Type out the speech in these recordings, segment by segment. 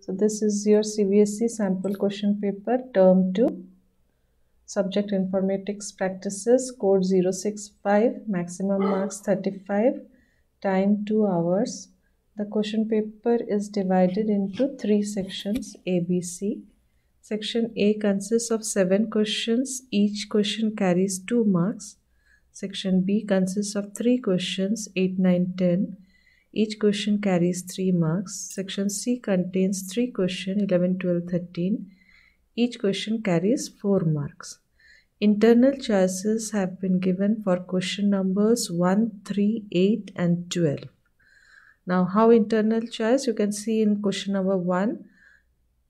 So this is your CBSE sample question paper, term 2, subject informatics practices, code 065, maximum marks 35, time 2 hours. The question paper is divided into 3 sections, A, B, C. Section A consists of 7 questions. Each question carries 2 marks. Section B consists of 3 questions, 8, 9, 10. Each question carries 3 marks. Section C contains 3 questions, 11, 12, 13. Each question carries 4 marks. Internal choices have been given for question numbers 1, 3, 8 and 12. Now how internal choice? You can see in question number 1,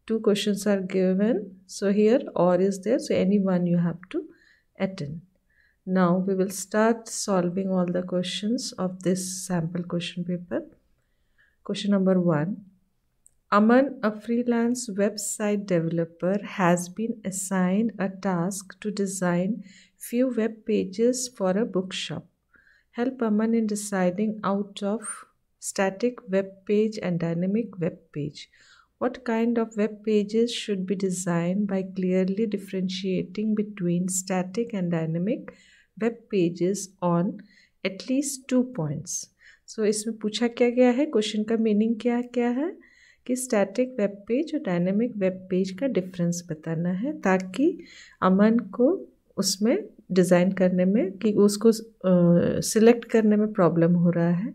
2 questions are given. So here OR is there. So any one you have to attend. Now we will start solving all the questions of this sample question paper. Question number 1. Aman, a freelance website developer, has been assigned a task to design few web pages for a bookshop. Help Aman in deciding out of static web page and dynamic web page. What kind of web pages should be designed by clearly differentiating between static and dynamic web pages on at least 2 points. So इसमें पूछा क्या गया है, question का meaning क्या है कि static web page और डायनेमिक वेब पेज का डिफरेंस बताना है ताकि अमन को उसमें डिज़ाइन करने में कि उसको सिलेक्ट करने में प्रॉब्लम हो रहा है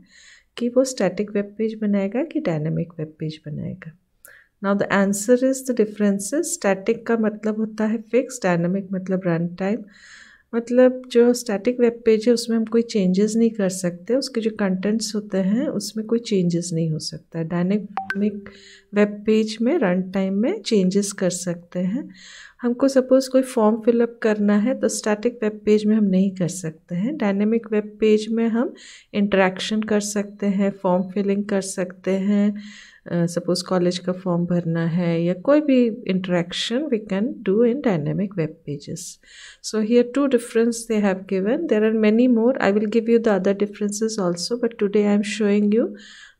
कि वो स्टैटिक वेब पेज बनाएगा कि डायनेमिक वेब पेज बनाएगा. Now the answer is the differences. Static का मतलब होता है फिक्स, डायनेमिक मतलब रन टाइम. मतलब जो स्टैटिक वेब पेज है उसमें हम कोई चेंजेस नहीं कर सकते, उसके जो कंटेंट्स होते हैं उसमें कोई चेंजेस नहीं हो सकता. डायनेमिक वेब पेज में रन टाइम में चेंजेस कर सकते हैं. हमको सपोज़ कोई फॉर्म फिलअप करना है तो स्टैटिक वेब पेज में हम नहीं कर सकते हैं. डायनेमिक वेब पेज में हम इंटरेक्शन कर सकते हैं, फॉर्म फिलिंग कर सकते हैं. सपोज कॉलेज का फॉर्म भरना है या कोई भी interaction we can do in dynamic web pages. So here 2 difference they have given. There are many more. I will give you the other differences also, but today I am showing you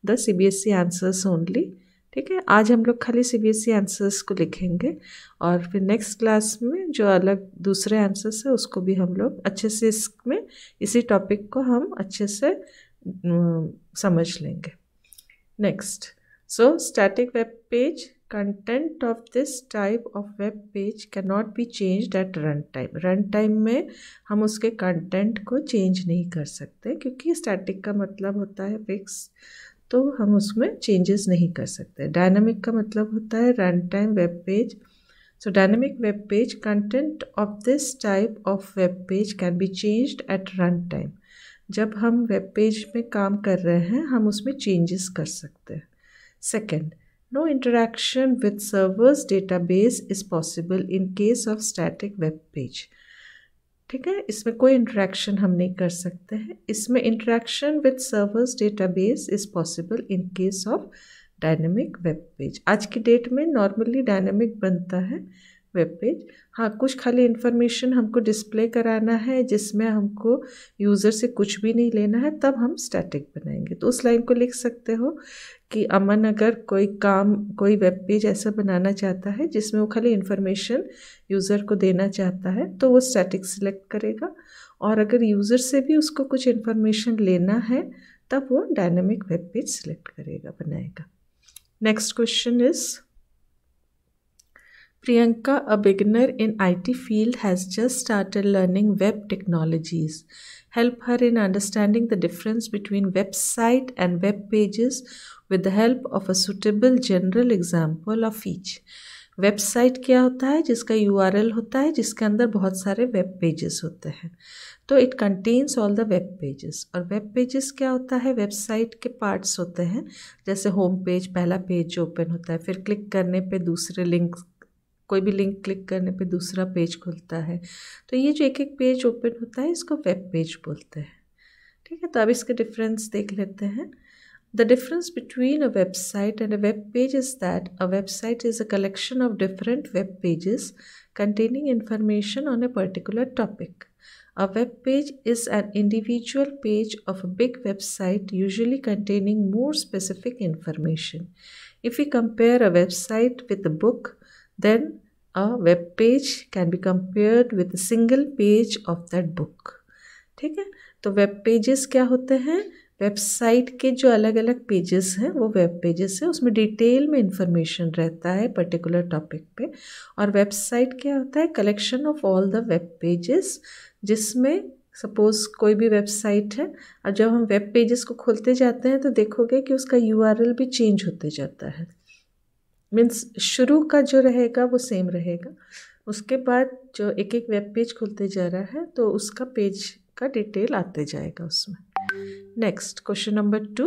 the CBSE answers only. ठीक है, आज हम लोग खाली CBSE answers को लिखेंगे और फिर नेक्स्ट क्लास में जो अलग दूसरे आंसर्स है उसको भी हम लोग अच्छे से इसमें इसी टॉपिक को हम अच्छे से समझ लेंगे. Next, so static web page, content of this type of web page cannot be changed at runtime. runtime में हम उसके कंटेंट को चेंज नहीं कर सकते क्योंकि स्टैटिक का मतलब होता है फिक्स, तो हम उसमें चेंजेस नहीं कर सकते. डायनामिक का मतलब होता है run time web page. So dynamic web page, content of this type of web page can be changed at run time. जब हम वेब पेज में काम कर रहे हैं हम उसमें चेंजेस कर सकते हैं. Second, no interaction with server's database is possible in case of static web page. ठीक है, इसमें कोई इंटरेक्शन हम नहीं कर सकते हैं. इसमें interaction with servers database is possible in case of dynamic web page. आज की डेट में नॉर्मली डायनेमिक बनता है वेब पेज. हाँ, कुछ खाली इन्फॉर्मेशन हमको डिस्प्ले कराना है जिसमें हमको यूज़र से कुछ भी नहीं लेना है, तब हम स्टैटिक बनाएंगे. तो उस लाइन को लिख सकते हो कि अमन अगर कोई वेब पेज ऐसा बनाना चाहता है जिसमें वो खाली इन्फॉर्मेशन यूज़र को देना चाहता है तो वो स्टैटिक सिलेक्ट करेगा, और अगर यूज़र से भी उसको कुछ इन्फॉर्मेशन लेना है तब वो डायनेमिक वेब पेज सिलेक्ट करेगा, बनाएगा. Next question is Priyanka, a beginner in IT field, has just started learning web technologies. Help her in understanding the difference between website and web pages with the help of a suitable general example of each. Website क्या होता है? जिसका URL होता है जिसके अंदर बहुत सारे वेब पेजेस होते हैं. तो it contains all the web pages. और वेब पेजेस क्या होता है? वेबसाइट के पार्ट्स होते हैं. जैसे होम पेज, पहला पेज जो ओपन होता है, फिर क्लिक करने पे दूसरे लिंक, कोई भी लिंक क्लिक करने पे दूसरा पेज खुलता है. तो ये जो एक एक पेज ओपन होता है इसको वेब पेज बोलते हैं. ठीक है, तो अब इसके डिफरेंस देख लेते हैं. The difference between a website and a web page is that a website is a collection of different web pages containing information on a particular topic. A web page is an individual page of a big website, usually containing more specific information. If we compare a website with a book, then a web page can be compared with a single page of that book. ठीक है, तो web pages क्या होते हैं? Website के जो अलग अलग पेजेस हैं वो वेब पेजेस है, उसमें डिटेल में इंफॉर्मेशन रहता है पर्टिकुलर टॉपिक पे. और वेबसाइट क्या होता है? Collection of all the web pages, जिसमें सपोज कोई भी वेबसाइट है और जब हम वेब पेजेस को खोलते जाते हैं तो देखोगे कि उसका URL भी चेंज होते जाता है. मीन्स शुरू का जो रहेगा वो सेम रहेगा, उसके बाद जो एक एक वेब पेज खुलते जा रहा है तो उसका पेज का डिटेल आते जाएगा उसमें. Next question number 2.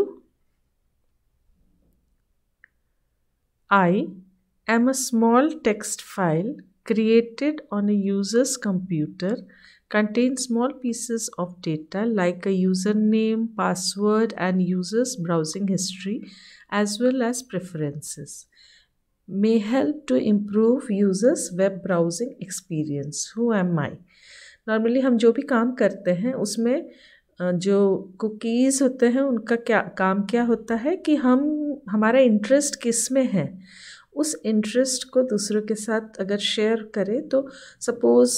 I am a small text file created on a user's computer, contains small pieces of data like a username, password, and user's browsing history, as well as preferences. May help to improve users' web browsing experience. Who am I? Normally हम जो भी काम करते हैं उसमें जो cookies होते हैं उनका काम क्या होता है कि हमारा इंटरेस्ट किस में है, उस इंटरेस्ट को दूसरों के साथ अगर शेयर करें. तो suppose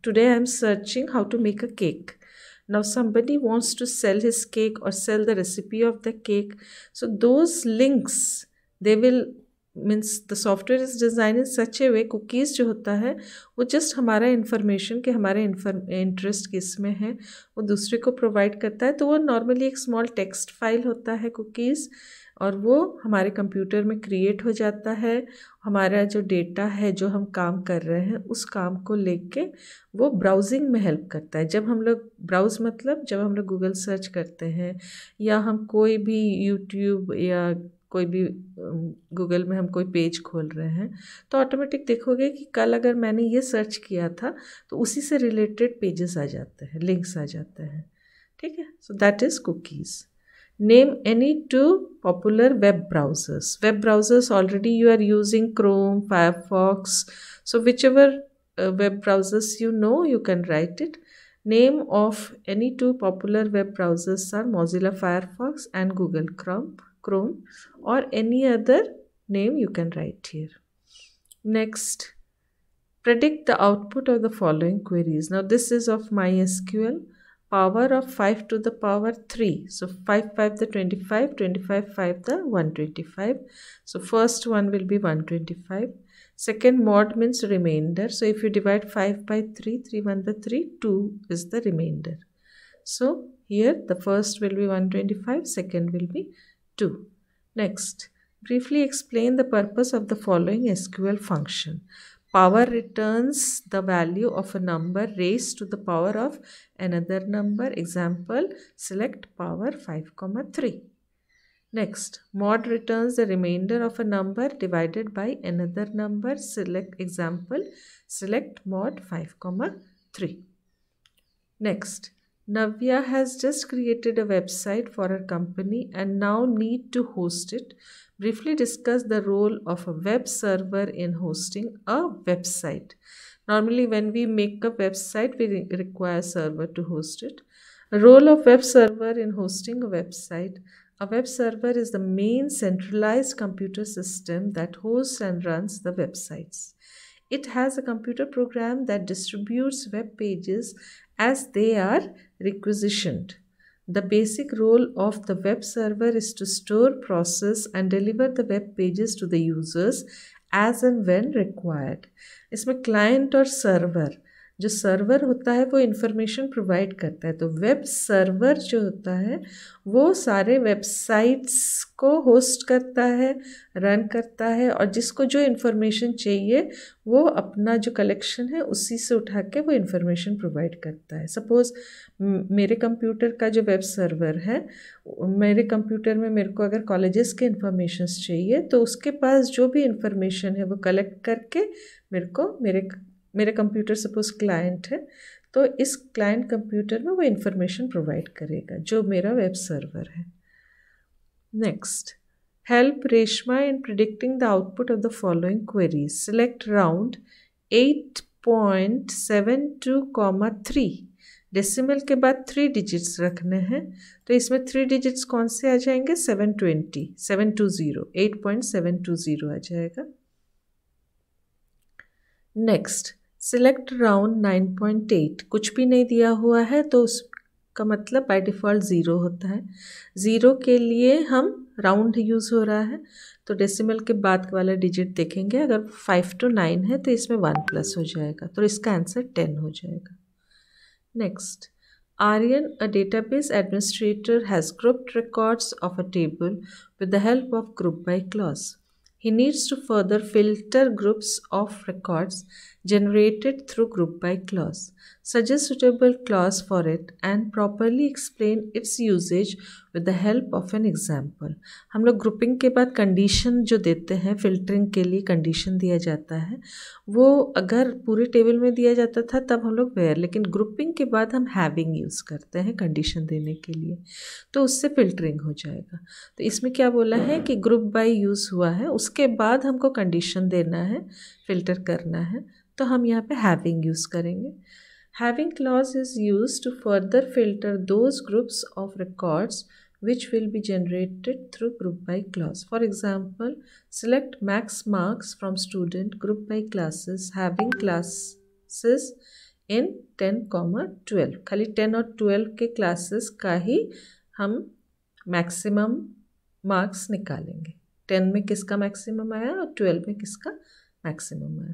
today I am searching how to make a cake. Now somebody wants to sell his cake or sell the recipe of the cake. So those links, they will means the software is design in such A way, cookies जो होता है वो just हमारा information के हमारे interest किस में है वो दूसरे को प्रोवाइड करता है. तो वो नॉर्मली एक स्मॉल टेक्स्ट फाइल होता है कुकीज़, और वो हमारे कंप्यूटर में क्रिएट हो जाता है. हमारा जो डेटा है जो हम काम कर रहे हैं उस काम को लेके वो ब्राउजिंग में हेल्प करता है. जब हम लोग ब्राउज मतलब जब हम लोग गूगल सर्च करते हैं या हम कोई भी यूट्यूब या कोई भी गूगल में हम कोई पेज खोल रहे हैं तो ऑटोमेटिक देखोगे कि कल अगर मैंने ये सर्च किया था तो उसी से रिलेटेड पेजेस आ जाते हैं, लिंक्स आ जाते हैं. ठीक है, so that is cookies. Name any 2 popular web browsers. Web browsers already you are using Chrome, Firefox. So whichever web browsers you know, you can write it. Name of any 2 popular web browsers are Mozilla Firefox and Google Chrome, or any other name you can write here. Next, predict the output of the following queries. Now this is of MySQL. Power of 5 to the power 3. So 5 5 the 25, 25 5 the 125. So first one will be 125. Second mod means remainder. So if you divide 5 by 3, 3 1 the 3, 2 is the remainder. So here the first will be 125, second will be 2. Next, briefly explain the purpose of the following SQL function. Power returns the value of a number raised to the power of another number. Example, select power 5,3. Next, mod returns the remainder of a number divided by another number. Select example, select mod 5,3. Next, Navya has just created a website for her company and now need to host it. Briefly discuss the role of a web server in hosting a website. Normally when we make a website, we require a server to host it. Role of web server in hosting a website. A web server is the main centralized computer system that hosts and runs the websites. It has a computer program that distributes web pages as they are requisitioned. The basic role of the web server is to store, process and deliver the web pages to the users as and when required. इसमें client और server, जो server होता है वो information provide करता है, तो web server जो होता है वो सारे वेबसाइट्स को होस्ट करता है, रन करता है, और जिसको जो इन्फॉर्मेशन चाहिए वो अपना जो कलेक्शन है उसी से उठा के वो इन्फॉर्मेशन प्रोवाइड करता है. सपोज़ मेरे कंप्यूटर का जो वेब सर्वर है, मेरे कंप्यूटर में मेरे को अगर कॉलेजेस के इन्फॉर्मेशन चाहिए तो उसके पास जो भी इन्फॉर्मेशन है वो कलेक्ट करके मेरे को मेरे कंप्यूटर सपोज क्लाइंट है तो इस क्लाइंट कंप्यूटर में वो इन्फॉर्मेशन प्रोवाइड करेगा जो मेरा वेब सर्वर है. Next, help Reshma in predicting the output of the following queries. Select round 8.72, 3. Decimal के बाद 3 डिजिट्स रखने हैं, तो इसमें 3 डिजिट्स कौन से आ जाएंगे? 720 8.720 आ जाएगा। नेक्स्ट, सिलेक्ट राउंड 9.8, कुछ भी नहीं दिया हुआ है तो उसका मतलब बाय डिफ़ॉल्ट 0 होता है। 0 के लिए हम राउंड यूज़ हो रहा है, तो डेसिमल के बाद वाला डिजिट देखेंगे, अगर 5 to 9 है तो इसमें 1 प्लस हो जाएगा, तो इसका आंसर 10 हो जाएगा। Next, Aryan, a database administrator, has grouped records of a table with the help of group by clause. He needs to further filter groups of records generated through group by clause. Suggest suitable clause for it and properly explain its usage with the help of an example. हम लोग grouping के बाद condition जो देते हैं, filtering के लिए condition दिया जाता है, वो अगर पूरे टेबल में दिया जाता था तब हम लोग वेयर, लेकिन ग्रुपिंग के बाद हम हैविंग यूज़ करते हैं कंडीशन देने के लिए, तो उससे फिल्टरिंग हो जाएगा। तो इसमें क्या बोला है कि ग्रुप बाय यूज़ हुआ है, उसके बाद हमको कंडीशन देना है, फिल्टर करना है, तो हम यहाँ पे हैविंग यूज़ करेंगे। Having clause is use to further filter those groups of records which will be generated through group by clause. For example, select max marks from student group by classes having classes in 10, 12. खाली 10 और 12 के classes का ही हम maximum marks निकालेंगे। 10 में किसका maximum आया और 12 में किसका maximum आया।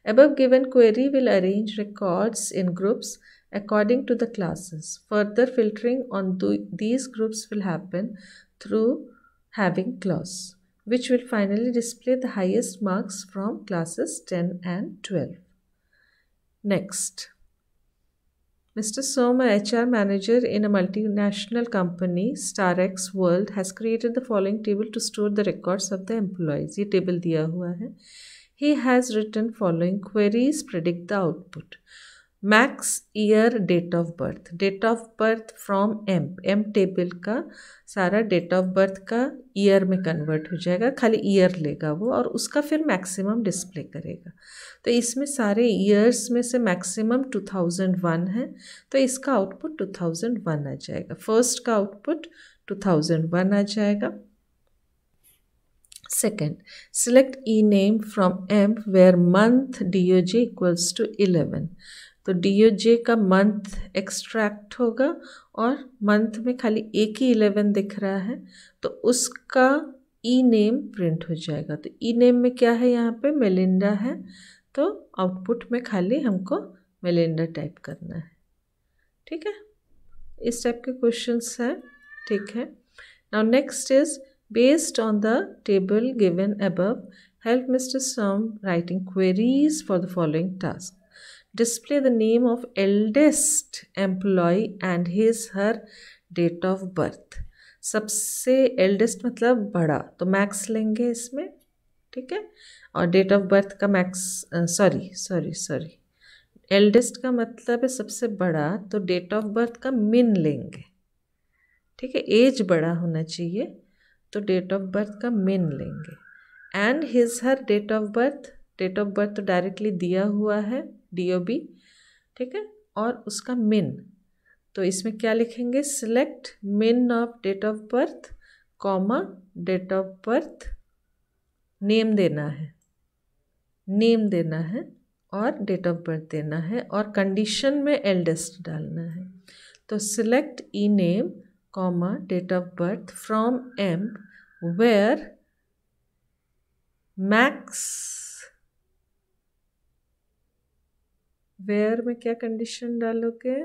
Above given query will arrange records in groups according to the classes. Further filtering on these groups will happen through having clause, which will finally display the highest marks from classes 10 and 12. Next, Mr. Soma, HR manager in a multinational company, StarX World, has created the following table to store the records of the employees. ये table दिया हुआ है। He has written following queries, predict the output. Max year date of birth from M table का सारा date of birth का year में convert हो जाएगा, खाली ईयर लेगा वो और उसका फिर मैक्सिमम डिस्प्ले करेगा। तो इसमें सारे ईयर्स में से मैक्सिमम 2001 है, तो इसका आउटपुट 2001 आ जाएगा। फर्स्ट का आउटपुट 2001 आ जाएगा। Second, select E name from M where month DOJ equals to 11, तो DOJ का मंथ एक्सट्रैक्ट होगा और मंथ में खाली एक ही 11 दिख रहा है, तो उसका ई नेम प्रिंट हो जाएगा। तो ई नेम में क्या है, यहाँ पे मेलिंडा है, तो आउटपुट में खाली हमको मेलिंडा टाइप करना है। ठीक है, इस टाइप के क्वेश्चंस हैं। ठीक है, now next is based on the table given above, help mister Sam writing queries for the following task. Display the name of eldest employee and his/her date of birth. सबसे eldest मतलब बड़ा, तो max लेंगे इसमें। ठीक है, और date of birth का मैक्स सॉरी एल्डेस्ट का मतलब है सबसे बड़ा, तो डेट ऑफ बर्थ का मिन लेंगे। ठीक है, एज बड़ा होना चाहिए, तो डेट ऑफ बर्थ का मिन लेंगे। एंड हिज/हर डेट ऑफ बर्थ तो डायरेक्टली दिया हुआ है DOB। ठीक है, और उसका मिन, तो इसमें क्या लिखेंगे, select min of date of birth comma date of birth, name देना है और डेट ऑफ बर्थ देना है, और कंडीशन में एल्डेस्ट डालना है। तो select E name comma date of birth from M where max, where में क्या कंडीशन डालोगे,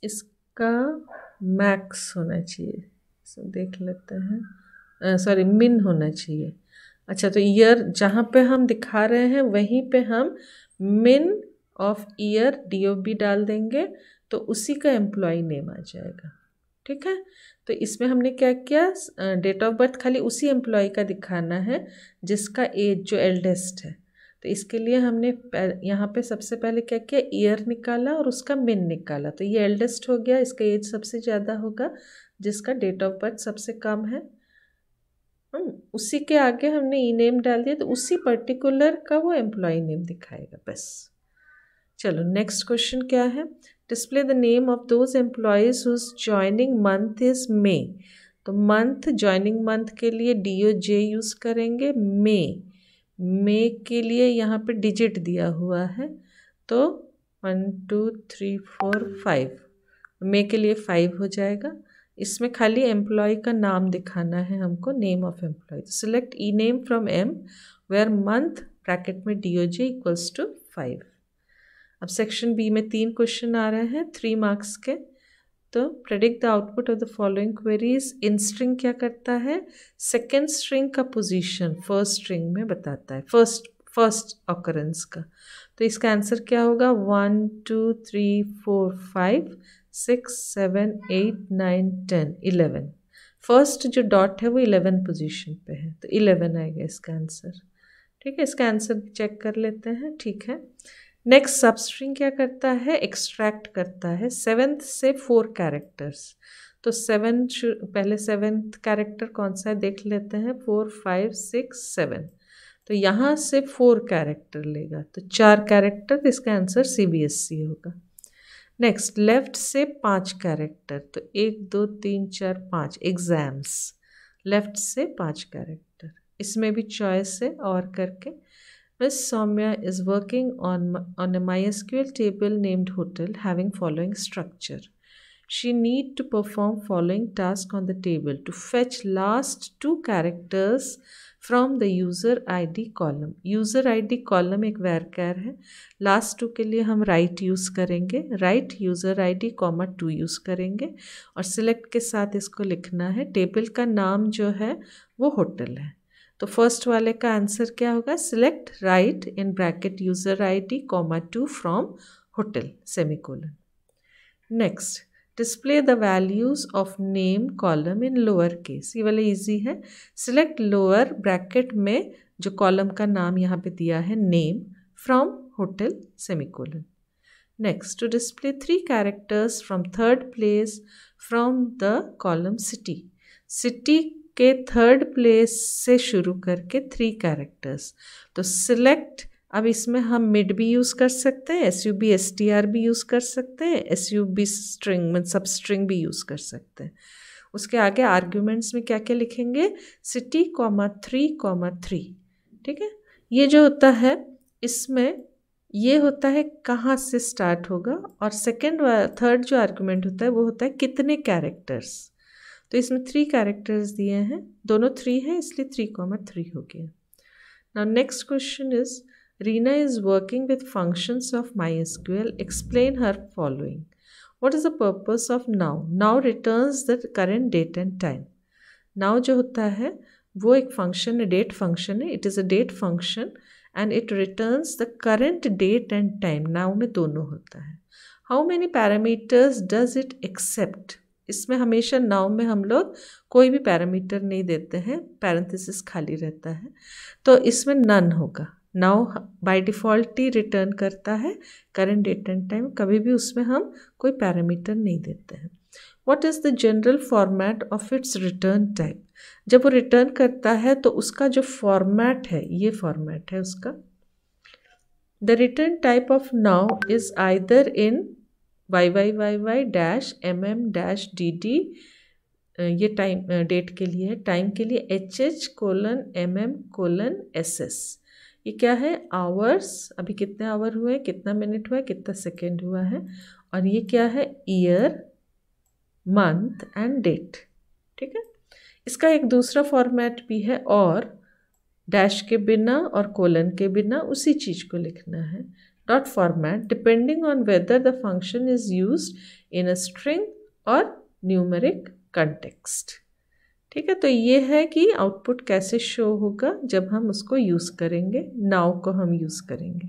इसका मैक्स होना चाहिए, देख लेते हैं, सॉरी मिन होना चाहिए। अच्छा, तो ईयर जहाँ पे हम दिखा रहे हैं वहीं पे हम मिन ऑफ ईयर DOB डाल देंगे, तो उसी का एम्प्लॉय नेम आ जाएगा। ठीक है, तो इसमें हमने क्या किया, डेट ऑफ बर्थ खाली उसी एम्प्लॉय का दिखाना है जिसका एज जो एल्डेस्ट है। तो इसके लिए हमने यहाँ पे सबसे पहले क्या किया, ईयर निकाला और उसका मिन निकाला, तो ये एल्डेस्ट हो गया, इसका एज सबसे ज़्यादा होगा, जिसका डेट ऑफ बर्थ सबसे कम है। उसी के आगे हमने ई नेम डाल दिया, तो उसी पर्टिकुलर का वो एम्प्लॉय नेम दिखाएगा बस। चलो नेक्स्ट क्वेश्चन क्या है, display the name of those employees whose joining month is May. तो मंथ, ज्वाइनिंग मंथ के लिए DOJ यूज़ करेंगे, मे के लिए यहाँ पे डिजिट दिया हुआ है, तो 1 2 3 4 5, मे के लिए 5 हो जाएगा। इसमें खाली एम्प्लॉय का नाम दिखाना है हमको, name of employee. Select E name from M where month bracket में DOJ इक्वल्स टू 5। अब सेक्शन बी में 3 क्वेश्चन आ रहे हैं 3 मार्क्स के। तो predict the output of the following queries. In string क्या करता है, सेकेंड स्ट्रिंग का पोजीशन फर्स्ट स्ट्रिंग में बताता है, फर्स्ट ऑकरेंस का। तो इसका आंसर क्या होगा, 1 2 3 4 5 6 7 8 9 10 11। फर्स्ट जो डॉट है वो 11 पोजीशन पे है, तो 11 आएगा इसका आंसर। ठीक है, इसका आंसर चेक कर लेते हैं। ठीक है, नेक्स्ट सबस्ट्रिंग क्या करता है, एक्सट्रैक्ट करता है 7th से 4 कैरेक्टर्स। तो 7 पहले 7th कैरेक्टर कौन सा है देख लेते हैं, 4 5 6 7। तो यहाँ से 4 कैरेक्टर लेगा, तो 4 कैरेक्टर, इसका आंसर CBSE होगा। नेक्स्ट लेफ्ट से 5 कैरेक्टर, तो 1 2 3 4 5 एग्जाम्स, लेफ्ट से 5 कैरेक्टर। इसमें भी चॉइस है और करके। Miss Soumya is working on a MySQL table named hotel having following structure. She need to perform following task on the table to fetch last 2 characters from the user ID column. User ID column एक varchar है, last 2 के लिए हम write use करेंगे, write user ID, 2 use करेंगे और select के साथ इसको लिखना है। टेबल का नाम जो है वो होटल है। तो फर्स्ट वाले का आंसर क्या होगा, select right in bracket user ID, 2 from hotel semicolon. Next display the values of name column in lower case. ये वाला इजी है। सिलेक्ट लोअर ब्रैकेट में जो कॉलम का नाम यहाँ पे दिया है name from hotel semicolon. Next to display 3 characters from third place from the column city. City के थर्ड प्लेस से शुरू करके 3 कैरेक्टर्स। तो सिलेक्ट, अब इसमें हम मिड भी यूज़ कर सकते हैं, SUB STR भी यूज़ कर सकते हैं, SUB स्ट्रिंग में सब स्ट्रिंग भी यूज़ कर सकते हैं। उसके आगे आर्ग्यूमेंट्स में क्या क्या लिखेंगे, सिटी 3 ठीक है। ये जो होता है इसमें ये होता है कहाँ से स्टार्ट होगा, और थर्ड जो आर्ग्यूमेंट होता है वो होता है कितने कैरेक्टर्स। तो इसमें 3 कैरेक्टर्स दिए हैं, दोनों 3 हैं इसलिए 3 हो गया। Now next question is, Reena is working with functions of MySQL, explain her following. What is the purpose of now. Now returns the current date and time. Now जो होता है वो एक फंक्शन है, डेट फंक्शन है, it is a date function and it returns the current date and time. Now में दोनों होता है। How many parameters does it accept. इसमें हमेशा नाउ में हम लोग कोई भी पैरामीटर नहीं देते हैं, पैरेंथेसिस खाली रहता है, तो इसमें नन होगा। Now by default he return करता है करंट डेट एंड टाइम, कभी भी उसमें हम कोई पैरामीटर नहीं देते हैं। What is the general format of its return type. जब वो रिटर्न करता है तो उसका जो फॉर्मेट है, ये फॉर्मेट है उसका। The return type of now is either in YYYY-MM-DD, ये टाइम डेट के लिए है, टाइम के लिए HH:MM:SS। ये क्या है, आवर्स, अभी कितने आवर हुए, कितना मिनट हुआ, कितना सेकेंड हुआ है, और ये क्या है, ईयर, मंथ एंड डेट। ठीक है, इसका एक दूसरा फॉर्मेट भी है, और डैश के बिना और कोलन के बिना उसी चीज़ को लिखना है। Dot format depending on whether the function is used in a string और न्यूमेरिक कंटेक्स्ट। ठीक है, तो ये है कि आउटपुट कैसे शो होगा जब हम उसको यूज़ करेंगे, नाउ को हम यूज़ करेंगे।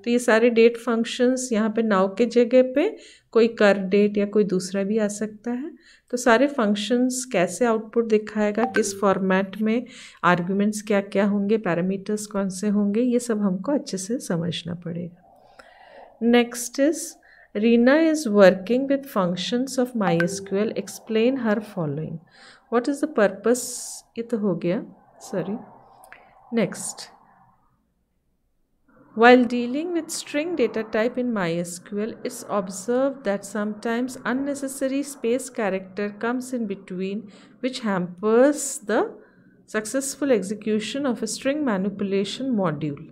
तो ये सारे डेट फंक्शंस, यहाँ पे नाउ के जगह पे कोई कर डेट या कोई दूसरा भी आ सकता है। तो सारे फंक्शंस कैसे आउटपुट दिखाएगा, किस फॉर्मेट में, आर्ग्यूमेंट्स क्या क्या होंगे, पैरामीटर्स कौन से होंगे, ये सब हमको अच्छे से समझना पड़ेगा। Next is, Reena is working with functions of MySQL, explain her following. What is the purpose, ये तो हो गया, sorry. Next, While dealing with string data type in MySQL, it's observed that sometimes unnecessary space character comes in between, which hampers the successful execution of a string manipulation module.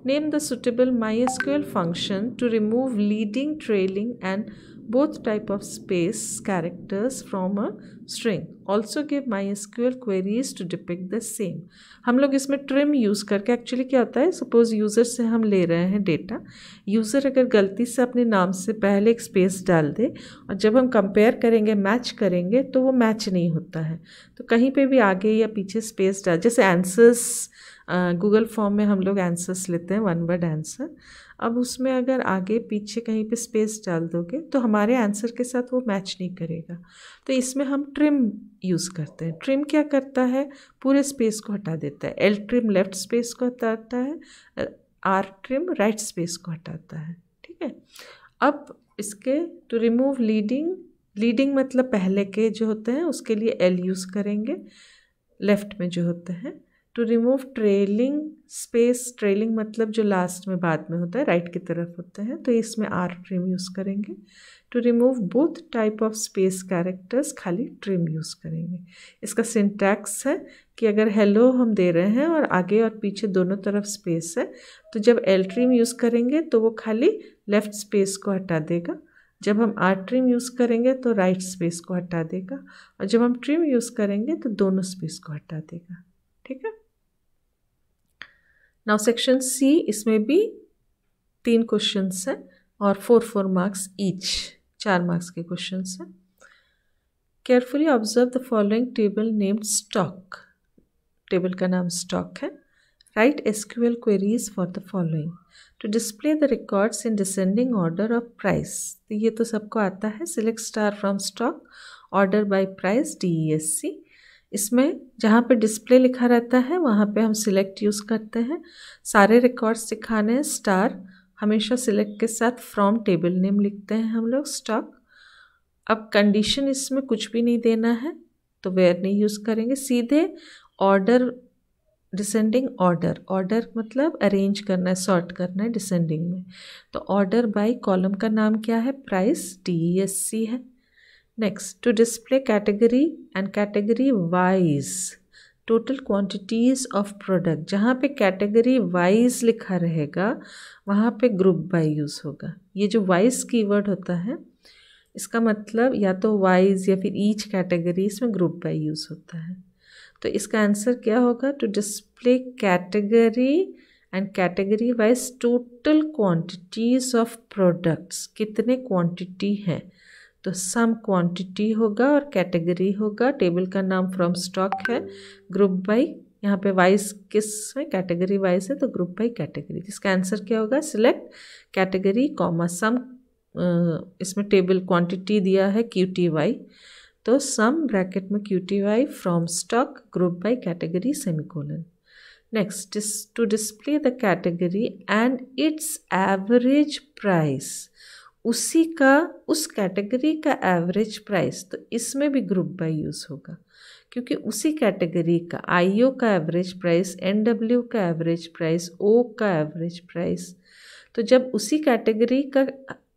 Name the suitable MySQL function to remove leading, trailing and both type of space characters from a string. Also give MySQL queries to depict the same. हम लोग इसमें trim use करके, actually क्या होता है, suppose user से हम ले रहे हैं डेटा, यूज़र अगर गलती से अपने नाम से पहले एक स्पेस डाल दे और जब हम कंपेयर करेंगे, मैच करेंगे, तो वो मैच नहीं होता है। तो कहीं पे भी आगे या पीछे स्पेस डाल, जैसे आंसर्स गूगल फॉर्म में हम लोग आंसर्स लेते हैं, वन वर्ड आंसर, अब उसमें अगर आगे पीछे कहीं पे स्पेस डाल दोगे तो हमारे आंसर के साथ वो मैच नहीं करेगा। तो इसमें हम ट्रिम यूज़ करते हैं। ट्रिम क्या करता है, पूरे स्पेस को हटा देता है। एल ट्रिम लेफ्ट स्पेस को हटाता है, आर ट्रिम राइट स्पेस को हटाता है। ठीक है, अब इसके टू रिमूव लीडिंग, लीडिंग मतलब पहले के जो होते हैं उसके लिए एल यूज़ करेंगे, लेफ्ट में जो होते हैं। To remove trailing space, trailing मतलब जो लास्ट में बाद में होता है, राइट की तरफ होते हैं, तो इसमें आर ट्रिम यूज़ करेंगे। To remove both type of space characters, खाली ट्रिम यूज़ करेंगे। इसका सिंटैक्स है कि अगर हेलो हम दे रहे हैं और आगे और पीछे दोनों तरफ स्पेस है, तो जब एल ट्रिम यूज़ करेंगे तो वो खाली लेफ्ट स्पेस को हटा देगा, जब हम आर ट्रिम यूज़ करेंगे तो राइट स्पेस को हटा देगा, और जब हम ट्रिम यूज़ करेंगे तो दोनों स्पेस को हटा देगा। ठीक है, नाउ सेक्शन सी, इसमें भी 3 क्वेश्चंस हैं और 4 मार्क्स ईच, 4 मार्क्स के क्वेश्चंस हैं। Carefully observe the following table named stock, table का नाम स्टॉक है। Write SQL queries for the following to display the records in descending order of price. तो ये तो सबको आता है। Select star from stock, order by price, DESC। इसमें जहाँ पे डिस्प्ले लिखा रहता है वहाँ पे हम सिलेक्ट यूज़ करते हैं। सारे रिकॉर्ड्स दिखाने हैं, स्टार हमेशा सिलेक्ट के साथ फ्रॉम टेबल नेम लिखते हैं हम लोग, स्टॉक। अब कंडीशन इसमें कुछ भी नहीं देना है तो वेयर नहीं यूज़ करेंगे, सीधे ऑर्डर, डिसेंडिंग ऑर्डर, ऑर्डर मतलब अरेंज करना है, सॉर्ट करना है डिसेंडिंग में। तो ऑर्डर बाय कॉलम का नाम क्या है, प्राइस, DESC है। Next, to display category and category wise total quantities of product. जहाँ पे कैटेगरी वाइज लिखा रहेगा वहाँ पे ग्रुप बाय यूज़ होगा। ये जो वाइज कीवर्ड होता है इसका मतलब या तो वाइज या फिर ईच कैटेगरी, इसमें ग्रुप बाय यूज़ होता है। तो इसका आंसर क्या होगा, to display category and category wise total quantities of products. कितने क्वांटिटी हैं, तो सम क्वांटिटी होगा और कैटेगरी होगा। टेबल का नाम फ्रॉम स्टॉक है। ग्रुप बाय, यहाँ पे वाइज किस में, कैटेगरी वाइज है तो ग्रुप बाय कैटेगरी। जिसका आंसर क्या होगा, सिलेक्ट कैटेगरी कॉमा सम, इसमें टेबल क्वांटिटी दिया है QTY, तो सम ब्रैकेट में QTY from stock group by category semicolon. Next, to display the category and its average price, उसी का, उस कैटेगरी का एवरेज प्राइस। तो इसमें भी ग्रुप बाय यूज़ होगा क्योंकि उसी कैटेगरी का IO का एवरेज प्राइस, NW का एवरेज प्राइस, O का एवरेज प्राइस। तो जब उसी कैटेगरी का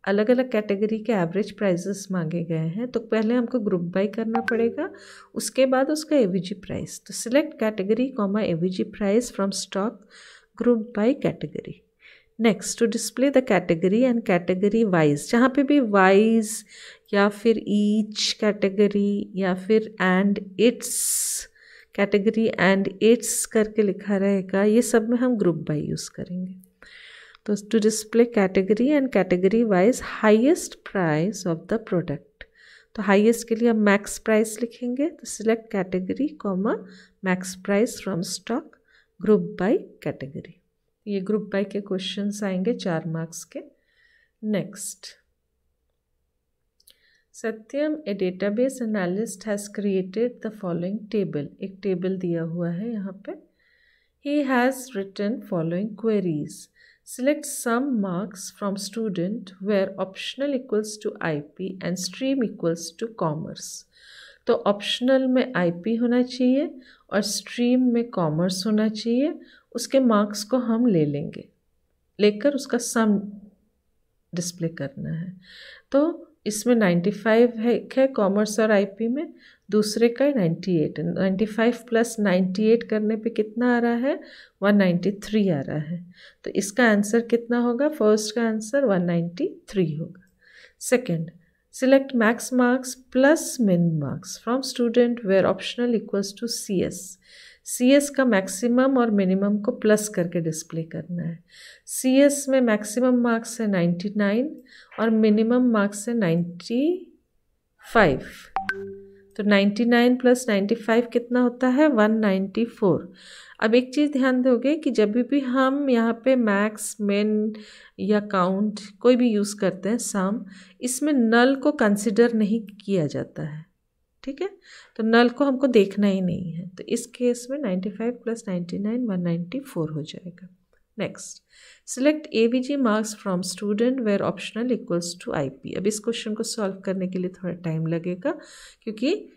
अलग अलग कैटेगरी के एवरेज प्राइसेस मांगे गए हैं तो पहले हमको ग्रुप बाय करना पड़ेगा, उसके बाद उसका AVG प्राइस। तो select category comma AVG price from stock group by category. Next, to display the category and category wise, जहाँ पे भी वाइज या फिर ईच कैटेगरी या फिर and it's category and it's करके लिखा रहेगा, ये सब में हम ग्रुप बाय यूज़ करेंगे। तो to display category and category wise highest price of the product, तो हाईएस्ट के लिए हम मैक्स प्राइस लिखेंगे। तो select category comma max price from stock group by category. ये ग्रुप बाय के क्वेश्चंस आएंगे 4 मार्क्स के। Next, Satyam a database analyst has created the following table. एक टेबल दिया हुआ है यहाँ पे। He has written following queries. Select some marks from student where optional equals to IP and stream equals to commerce. तो optional में IP होना चाहिए और स्ट्रीम में कॉमर्स होना चाहिए, उसके मार्क्स को हम ले लेंगे। लेकर उसका सम डिस्प्ले करना है। तो इसमें 95 है कॉमर्स और आईपी में, दूसरे का 98 है। 95 प्लस 98 करने पे कितना आ रहा है? 193 आ रहा है। तो इसका आंसर कितना होगा? फर्स्ट का आंसर 193 होगा। Second, select max marks plus min marks from student where optional equals to CS. CS का मैक्सिमम और मिनिमम को प्लस करके डिस्प्ले करना है। CS में मैक्सिमम मार्क्स है 99 और मिनिमम मार्क्स है 95। तो 99 प्लस 95 कितना होता है? 194। अब एक चीज़ ध्यान दोगे कि जब भी हम यहाँ पे मैक्स, मिन या काउंट कोई भी यूज़ करते हैं, सम, इसमें नल को कंसिडर नहीं किया जाता है, ठीक है? तो नल को हमको देखना ही नहीं है। तो इस केस में 95 प्लस 99 194 हो जाएगा। Next, select AVG marks from student where optional equals to IP। अब इस क्वेश्चन को सॉल्व करने के लिए थोड़ा टाइम लगेगा, क्योंकि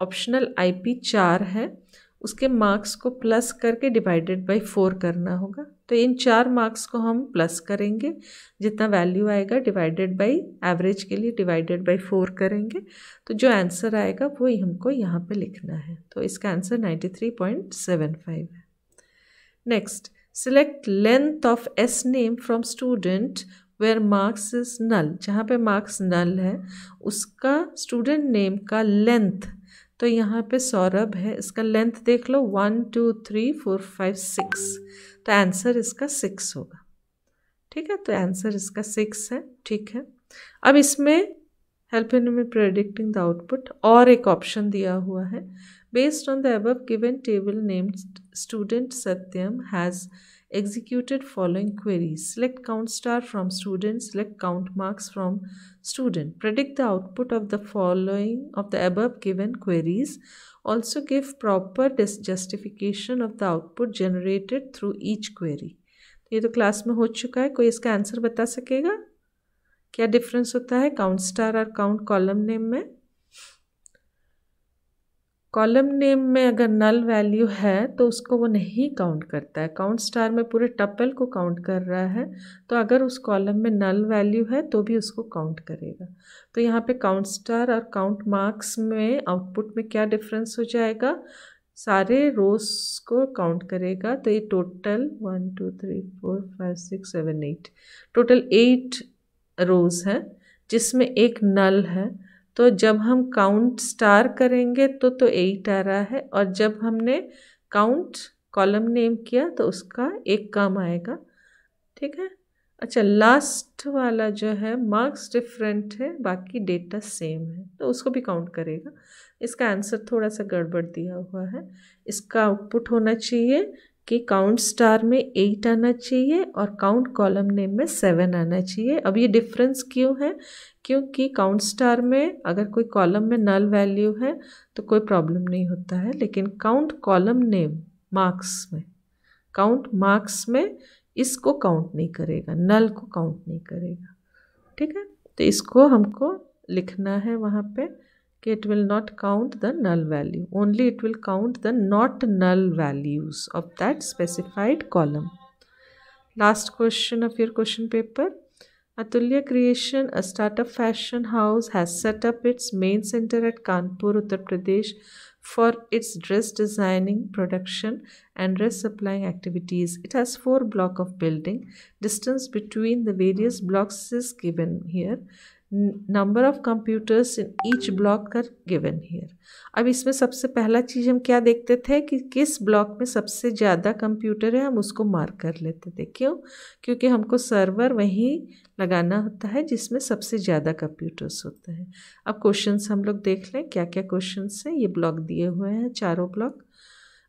ऑप्शनल IP 4 है, उसके मार्क्स को प्लस करके डिवाइडेड बाय 4 करना होगा। तो इन 4 मार्क्स को हम प्लस करेंगे, जितना वैल्यू आएगा डिवाइडेड बाय एवरेज के लिए डिवाइडेड बाय 4 करेंगे, तो जो आंसर आएगा वो ही हमको यहाँ पे लिखना है। तो इसका आंसर 93.75 है। Next, select length of S name from student where marks is null. जहाँ पे मार्क्स नल है उसका स्टूडेंट नेम का लेंथ, तो यहाँ पे सौरभ है, इसका लेंथ देख लो 1 2 3 4 5 6, तो आंसर इसका 6 होगा, ठीक है? तो आंसर इसका 6 है, ठीक है? अब इसमें help in predicting the output और एक ऑप्शन दिया हुआ है। Based on the above given table named student Satyam has executed following queries. Select count star from student, select count marks from student. Predict the output of the following of the above given queries. Also give proper justification of the output generated through each query. ये तो class में हो चुका है, कोई इसका answer बता सकेगा? क्या डिफरेंस होता है काउंट स्टार और काउंट कॉलम नेम में? कॉलम नेम में अगर नल वैल्यू है तो उसको वो नहीं काउंट करता है, काउंट स्टार में पूरे टपल को काउंट कर रहा है, तो अगर उस कॉलम में नल वैल्यू है तो भी उसको काउंट करेगा। तो यहाँ पे काउंट स्टार और काउंट मार्क्स में आउटपुट में क्या डिफरेंस हो जाएगा? सारे रोज को काउंट करेगा, तो ये टोटल 1 2 3 4 5 6 7 8 टोटल 8 रोज है, जिसमें एक नल है। तो जब हम काउंट स्टार करेंगे तो 8 आ रहा है, और जब हमने काउंट कॉलम नेम किया तो उसका एक कम आएगा, ठीक है? अच्छा, लास्ट वाला जो है मार्क्स डिफरेंट है, बाकी डेटा सेम है, तो उसको भी काउंट करेगा। इसका आंसर थोड़ा सा गड़बड़ दिया हुआ है। इसका आउटपुट होना चाहिए कि काउंट स्टार में 8 आना चाहिए और काउंट कॉलम नेम में 7 आना चाहिए। अब ये डिफरेंस क्यों है? क्योंकि काउंट स्टार में अगर कोई कॉलम में नल वैल्यू है तो कोई प्रॉब्लम नहीं होता है, लेकिन काउंट कॉलम नेम मार्क्स में, काउंट मार्क्स में इसको काउंट नहीं करेगा, नल को काउंट नहीं करेगा, ठीक है? तो इसको हमको लिखना है वहाँ पे कि it will not count the null value, only it will count the not null values of that specified column. Last question of your question paper. Atulya Creation, a startup fashion house, has set up its main center at Kanpur, Uttar Pradesh for its dress designing, production and dress supplying activities. It has 4 blocks of building. Distance between the various blocks is given here. Number of computers in each block are given here. अब इसमें सबसे पहला चीज़ हम क्या देखते थे कि किस ब्लॉक में सबसे ज़्यादा कंप्यूटर है, हम उसको मार्क कर लेते थे। क्यों? क्योंकि हमको सर्वर वहीं लगाना होता है जिसमें सबसे ज़्यादा कंप्यूटर्स होते हैं। अब क्वेश्चंस हम लोग देख लें क्या क्या क्वेश्चंस हैं। ये ब्लॉक दिए हुए हैं, चारों block.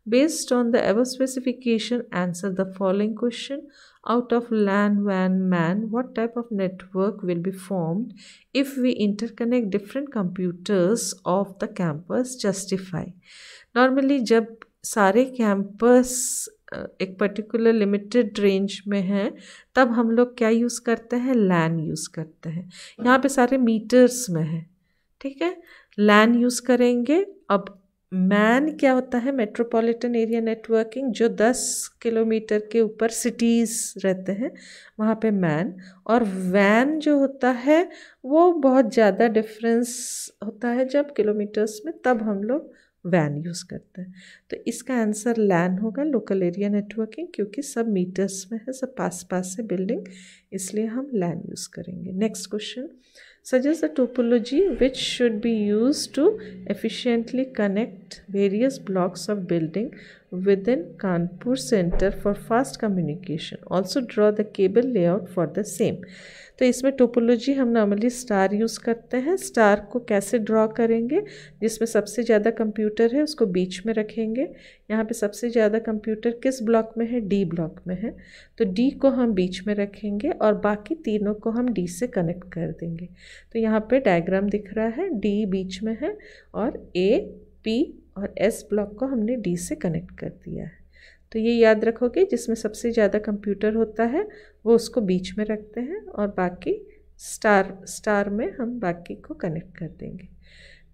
Based on the above specification, answer the following question. Out of LAN, WAN, MAN, what type of network will be formed if we interconnect different computers of the campus? Justify. Normally जब सारे campus एक particular limited range में हैं तब हम लोग क्या use करते हैं? LAN यूज़ करते हैं। यहाँ पे सारे मीटर्स में है, ठीक है? LAN यूज़ करेंगे। अब मैन क्या होता है? मेट्रोपॉलिटन एरिया नेटवर्किंग, जो 10 किलोमीटर के ऊपर सिटीज़ रहते हैं वहाँ पे मैन। और वैन जो होता है वो बहुत ज़्यादा डिफरेंस होता है जब किलोमीटर्स में, तब हम लोग वैन यूज़ करते हैं। तो इसका आंसर लैन होगा, लोकल एरिया नेटवर्किंग, क्योंकि सब मीटर्स में है, सब पास पास से बिल्डिंग, इसलिए हम लैन यूज़ करेंगे। Next question, suggest the topology which should be used to efficiently connect various blocks of building within Kanpur center for fast communication. Also draw the cable layout for the same. तो इसमें topology हम normally star use करते हैं। Star को कैसे draw करेंगे? जिसमें सबसे ज़्यादा कंप्यूटर है उसको बीच में रखेंगे। यहाँ पे सबसे ज़्यादा कंप्यूटर किस ब्लॉक में है? डी ब्लॉक में है, तो डी को हम बीच में रखेंगे और बाकी तीनों को हम डी से कनेक्ट कर देंगे। तो यहाँ पे डायग्राम दिख रहा है, डी बीच में है और ए, पी और एस ब्लॉक को हमने डी से कनेक्ट कर दिया है। तो ये याद रखोगे, जिसमें सबसे ज़्यादा कंप्यूटर होता है वो उसको बीच में रखते हैं और बाकी स्टार में हम बाकी को कनेक्ट कर देंगे।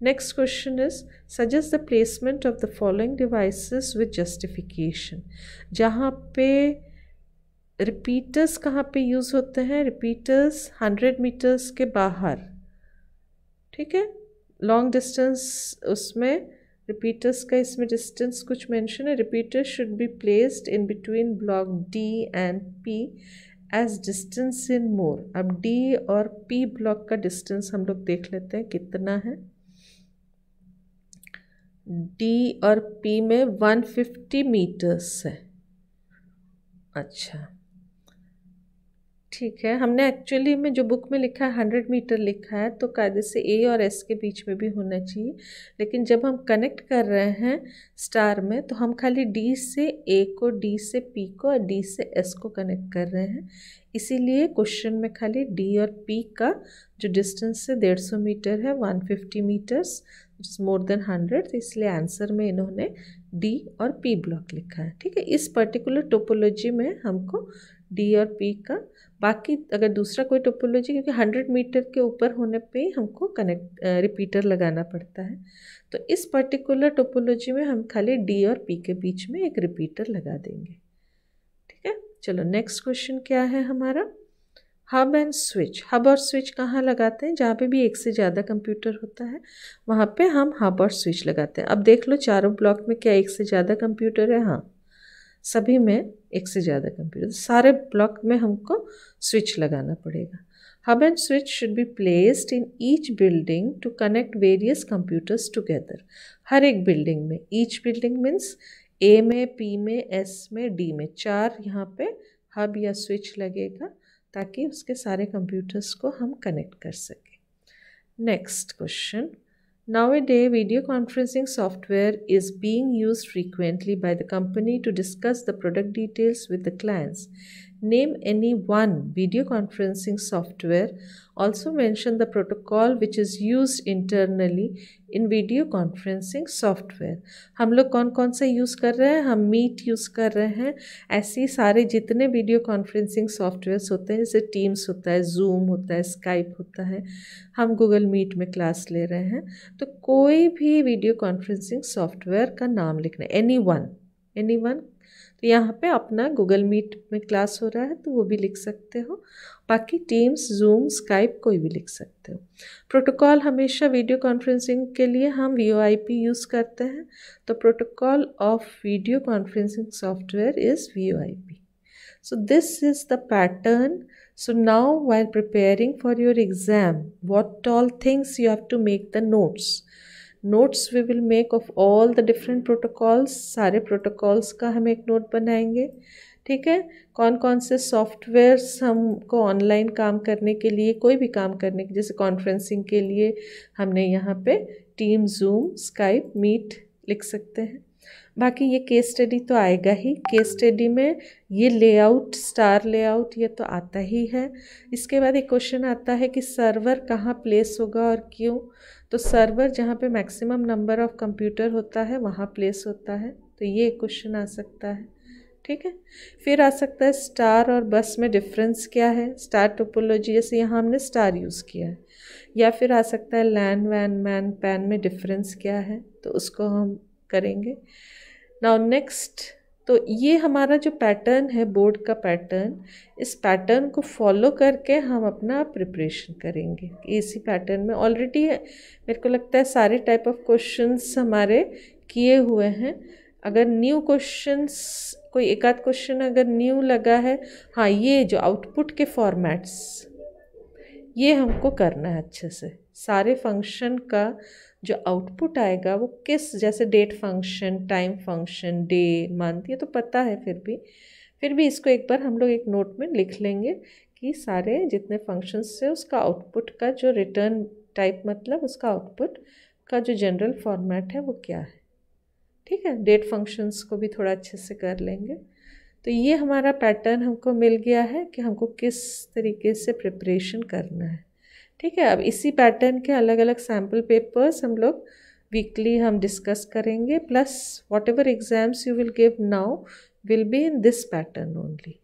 Next question is suggest the placement of the following devices with justification. जहाँ पे रिपीटर्स कहाँ पे यूज़ होते हैं? रिपीटर्स 100 मीटर्स के बाहर, ठीक है। लॉन्ग डिस्टेंस उसमें रिपीटर्स का इसमें डिस्टेंस कुछ मेंशन है। Repeater should be placed in between block D and P as distance in more. अब डी और पी ब्लॉक का डिस्टेंस हम लोग देख लेते हैं कितना है। डी और पी में 150 मीटर्स है। अच्छा, ठीक है। हमने एक्चुअली में जो बुक में लिखा है 100 मीटर लिखा है, तो कायदे से ए और एस के बीच में भी होना चाहिए, लेकिन जब हम कनेक्ट कर रहे हैं स्टार में तो हम खाली डी से ए को, डी से पी को और डी से एस को कनेक्ट कर रहे हैं। इसीलिए क्वेश्चन में खाली डी और पी का जो डिस्टेंस है 150 मीटर है, 150 मीटर्स, इट्स मोर देन 100, तो इसलिए आंसर में इन्होंने डी और पी ब्लॉक लिखा है। ठीक है, इस पर्टिकुलर टोपोलॉजी में हमको डी और पी का, बाकी अगर दूसरा कोई टोपोलॉजी, क्योंकि 100 मीटर के ऊपर होने पे ही हमको रिपीटर लगाना पड़ता है, तो इस पर्टिकुलर टोपोलॉजी में हम खाली डी और पी के बीच में एक रिपीटर लगा देंगे। ठीक है, चलो नेक्स्ट क्वेश्चन क्या है हमारा? Hub and switch. हब और स्विच कहाँ लगाते हैं? जहाँ पे भी एक से ज़्यादा कंप्यूटर होता है वहाँ पे हम हब और स्विच लगाते हैं। अब देख लो चारों ब्लॉक में क्या एक से ज़्यादा कंप्यूटर है? हाँ, सभी में एक से ज़्यादा कंप्यूटर, सारे ब्लॉक में हमको स्विच लगाना पड़ेगा। Hub and switch should be placed in each building to connect various computers together. हर एक बिल्डिंग में, ईच बिल्डिंग मीन्स ए में, पी में, एस में, डी में, 4 यहाँ पे हब या स्विच लगेगा ताकि उसके सारे कंप्यूटर्स को हम कनेक्ट कर सकें। Next question, nowadays video conferencing software is being used frequently by the company to discuss the product details with the clients. Name any one video conferencing software. Also mention the protocol which is used internally in video conferencing software. हम लोग कौन कौन सा use कर रहे हैं? हम meet use कर रहे हैं। ऐसे सारे जितने वीडियो कॉन्फ्रेंसिंग सॉफ्टवेयर्स होते हैं, जैसे टीम्स होता है, जूम होता है, स्काइप होता है, हम गूगल मीट में क्लास ले रहे हैं, तो कोई भी वीडियो कॉन्फ्रेंसिंग सॉफ्टवेयर का नाम लिखना है, एनी वन। तो यहाँ पे अपना गूगल मीट में क्लास हो रहा है तो वो भी लिख सकते हो, बाकी टीम्स, जूम, स्काइप कोई भी लिख सकते हो। प्रोटोकॉल हमेशा वीडियो कॉन्फ्रेंसिंग के लिए हम VoIP यूज़ करते हैं, तो protocol of video conferencing software is VoIP. So this is the pattern. So now while preparing for your exam, what all things you have to make the notes. Notes we will make of all the different protocols. सारे protocols का हम एक note बनाएंगे। ठीक है, कौन कौन से सॉफ्टवेयर्स हमको ऑनलाइन काम करने के लिए, कोई भी काम करने के, जैसे कॉन्फ्रेंसिंग के लिए हमने यहाँ पे टीम, जूम, स्काइप, मीट लिख सकते हैं। बाकी ये केस स्टडी तो आएगा ही, केस स्टडी में ये लेआउट, स्टार लेआउट, ये तो आता ही है। इसके बाद एक क्वेश्चन आता है कि सर्वर कहाँ प्लेस होगा और क्यों? तो सर्वर जहाँ पे मैक्सिमम नंबर ऑफ कंप्यूटर होता है वहाँ प्लेस होता है, तो ये क्वेश्चन आ सकता है। ठीक है, फिर आ सकता है स्टार और बस में डिफरेंस क्या है? स्टार टोपोलॉजी, जैसे यहाँ हमने स्टार यूज़ किया है। या फिर आ सकता है लैन, वैन, मैन, पैन में डिफरेंस क्या है, तो उसको हम करेंगे। नाउ नेक्स्ट, तो ये हमारा जो पैटर्न है बोर्ड का पैटर्न, इस पैटर्न को फॉलो करके हम अपना प्रिपरेशन करेंगे। इसी पैटर्न में ऑलरेडी मेरे को लगता है सारे टाइप ऑफ क्वेश्चंस हमारे किए हुए हैं। अगर न्यू क्वेश्चंस, कोई एक आध क्वेश्चन अगर न्यू लगा है, हाँ ये जो आउटपुट के फॉर्मेट्स, ये हमको करना है अच्छे से। सारे फंक्शन का जो आउटपुट आएगा वो किस, जैसे date function, time function, day, month, ये तो पता है, फिर भी इसको एक बार हम लोग एक नोट में लिख लेंगे कि सारे जितने फंक्शंस से उसका आउटपुट का जो रिटर्न टाइप, मतलब उसका आउटपुट का जो जनरल फॉर्मेट है वो क्या है। ठीक है, डेट फंक्शंस को भी थोड़ा अच्छे से कर लेंगे। तो ये हमारा पैटर्न हमको मिल गया है कि हमको किस तरीके से प्रिपरेशन करना है। ठीक है, अब इसी पैटर्न के अलग अलग सैम्पल पेपर्स हम लोग वीकली हम डिस्कस करेंगे, plus what ever exams you will give now will be in this pattern only.